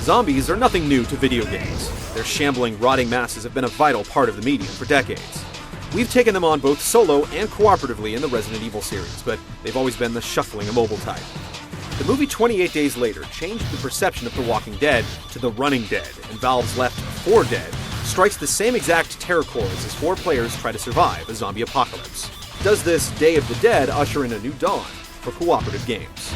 Zombies are nothing new to video games. Their shambling, rotting masses have been a vital part of the medium for decades. We've taken them on both solo and cooperatively in the Resident Evil series, but they've always been the shuffling immobile type. The movie 28 Days Later changed the perception of The Walking Dead to The Running Dead, and Valve's Left 4 Dead strikes the same exact terror chords as 4 players try to survive a zombie apocalypse. Does this Day of the Dead usher in a new dawn for cooperative games?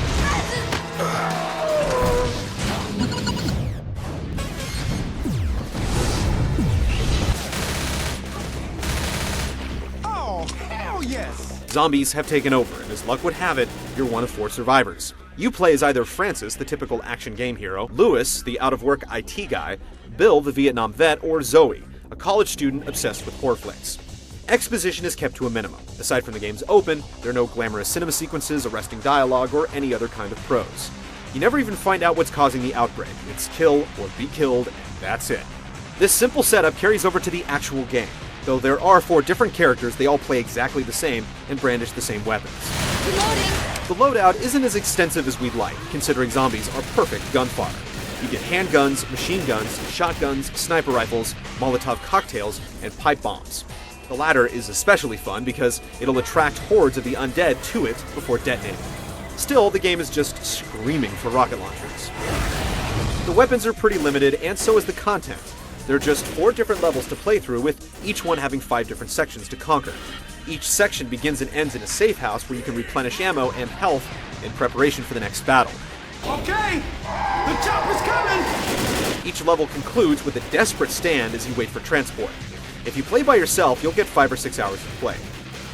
Oh, hell yes! Zombies have taken over, and as luck would have it, you're one of 4 survivors. You play as either Francis, the typical action game hero, Lewis, the out-of-work IT guy, Bill, the Vietnam vet, or Zoe, a college student obsessed with horror flicks. Exposition is kept to a minimum. Aside from the game's open, there are no glamorous cinema sequences, arresting dialogue, or any other kind of prose. You never even find out what's causing the outbreak. It's kill or be killed, and that's it. This simple setup carries over to the actual game. Though there are 4 different characters, they all play exactly the same and brandish the same weapons. Reloading. The loadout isn't as extensive as we'd like, considering zombies are perfect gun fodder. You get handguns, machine guns, shotguns, sniper rifles, Molotov cocktails, and pipe bombs. The latter is especially fun because it'll attract hordes of the undead to it before detonating. Still, the game is just screaming for rocket launchers. The weapons are pretty limited, and so is the content. There are just 4 different levels to play through, with each one having 5 different sections to conquer. Each section begins and ends in a safe house where you can replenish ammo and health in preparation for the next battle. Okay! The chopper's coming! Each level concludes with a desperate stand as you wait for transport. If you play by yourself, you'll get 5 or 6 hours to play.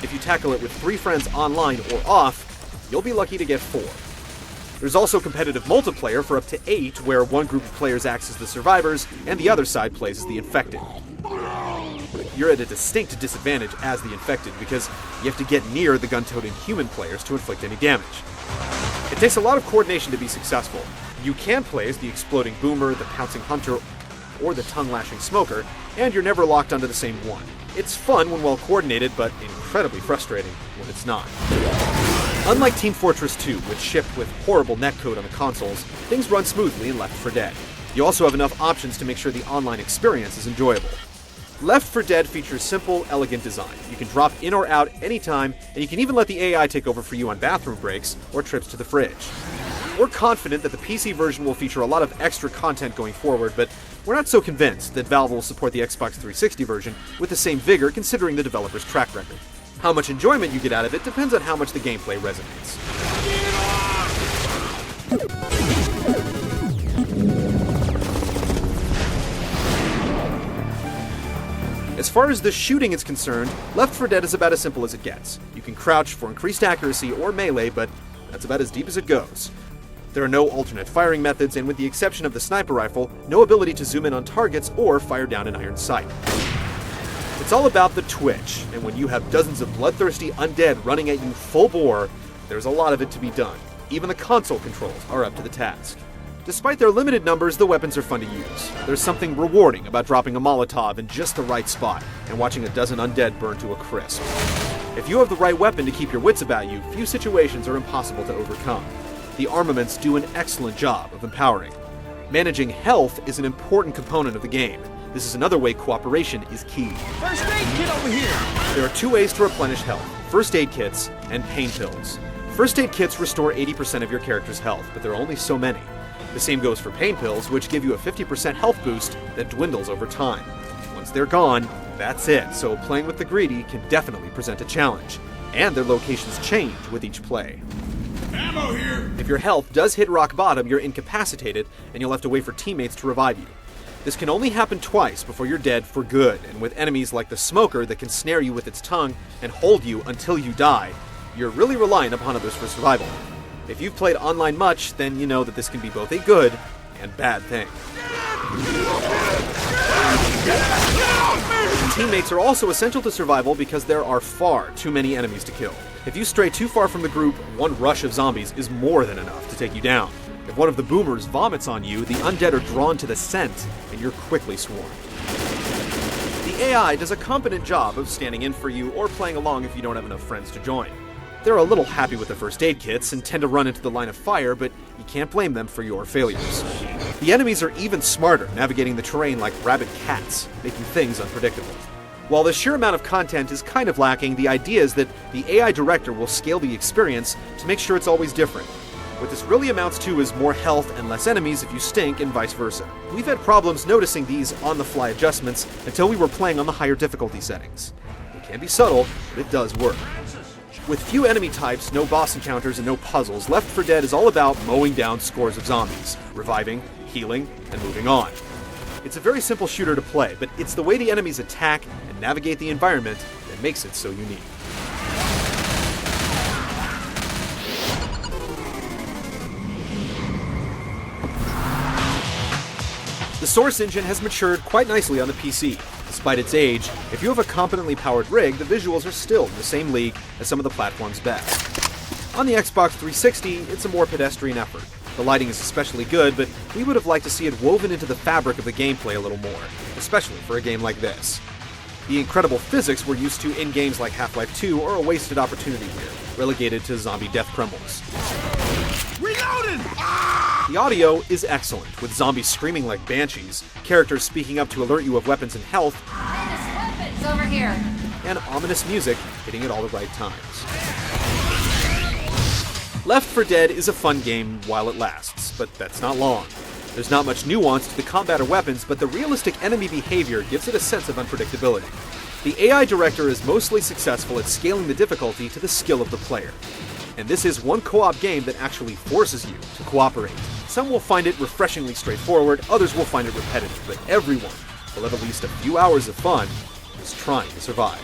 If you tackle it with 3 friends online or off, you'll be lucky to get 4. There's also competitive multiplayer for up to 8, where one group of players acts as the survivors and the other side plays as the infected. You're at a distinct disadvantage as the infected because you have to get near the gun-toting human players to inflict any damage. It takes a lot of coordination to be successful. You can play as the exploding boomer, the pouncing hunter, or the tongue-lashing smoker, and you're never locked onto the same one. It's fun when well coordinated, but incredibly frustrating when it's not. Unlike Team Fortress 2, which shipped with horrible netcode on the consoles, things run smoothly in Left 4 Dead. You also have enough options to make sure the online experience is enjoyable. Left 4 Dead features simple, elegant design. You can drop in or out anytime, and you can even let the AI take over for you on bathroom breaks or trips to the fridge. We're confident that the PC version will feature a lot of extra content going forward, but we're not so convinced that Valve will support the Xbox 360 version with the same vigor considering the developer's track record. How much enjoyment you get out of it depends on how much the gameplay resonates. As far as the shooting is concerned, Left 4 Dead is about as simple as it gets. You can crouch for increased accuracy or melee, but that's about as deep as it goes. There are no alternate firing methods, and with the exception of the sniper rifle, no ability to zoom in on targets or fire down an iron sight. It's all about the twitch, and when you have dozens of bloodthirsty undead running at you full bore, there's a lot of it to be done. Even the console controls are up to the task. Despite their limited numbers, the weapons are fun to use. There's something rewarding about dropping a Molotov in just the right spot and watching a dozen undead burn to a crisp. If you have the right weapon to keep your wits about you, few situations are impossible to overcome. The armaments do an excellent job of empowering. Managing health is an important component of the game. This is another way cooperation is key. First aid kit over here! There are 2 ways to replenish health: first aid kits and pain pills. First aid kits restore 80% of your character's health, but there are only so many. The same goes for pain pills, which give you a 50% health boost that dwindles over time. Once they're gone, that's it, so playing with the greedy can definitely present a challenge. And their locations change with each play. Ammo here! If your health does hit rock bottom, you're incapacitated, and you'll have to wait for teammates to revive you. This can only happen twice before you're dead for good, and with enemies like the Smoker that can snare you with its tongue and hold you until you die, you're really reliant upon others for survival. If you've played online much, then you know that this can be both a good and bad thing. Teammates are also essential to survival because there are far too many enemies to kill. If you stray too far from the group, one rush of zombies is more than enough to take you down. If one of the boomers vomits on you, the undead are drawn to the scent, and you're quickly swarmed. The AI does a competent job of standing in for you or playing along if you don't have enough friends to join. They're a little happy with the first aid kits and tend to run into the line of fire, but you can't blame them for your failures. The enemies are even smarter, navigating the terrain like rabid cats, making things unpredictable. While the sheer amount of content is kind of lacking, the idea is that the AI director will scale the experience to make sure it's always different. What this really amounts to is more health and less enemies if you stink, and vice versa. We've had problems noticing these on-the-fly adjustments until we were playing on the higher difficulty settings. It can be subtle, but it does work. With few enemy types, no boss encounters, and no puzzles, Left 4 Dead is all about mowing down scores of zombies, reviving, healing, and moving on. It's a very simple shooter to play, but it's the way the enemies attack and navigate the environment that makes it so unique. The Source engine has matured quite nicely on the PC. Despite its age, if you have a competently powered rig, the visuals are still in the same league as some of the platform's best. On the Xbox 360, it's a more pedestrian effort. The lighting is especially good, but we would have liked to see it woven into the fabric of the gameplay a little more, especially for a game like this. The incredible physics we're used to in games like Half-Life 2 are a wasted opportunity here, relegated to zombie death crumbles. Reloading! The audio is excellent, with zombies screaming like banshees, characters speaking up to alert you of weapons and health, Weapons over here. and ominous music hitting at all the right times. Left 4 Dead is a fun game while it lasts, but that's not long. There's not much nuance to the combat or weapons, but the realistic enemy behavior gives it a sense of unpredictability. The AI director is mostly successful at scaling the difficulty to the skill of the player. And this is one co-op game that actually forces you to cooperate. Some will find it refreshingly straightforward, others will find it repetitive, but everyone will have at least a few hours of fun just trying to survive.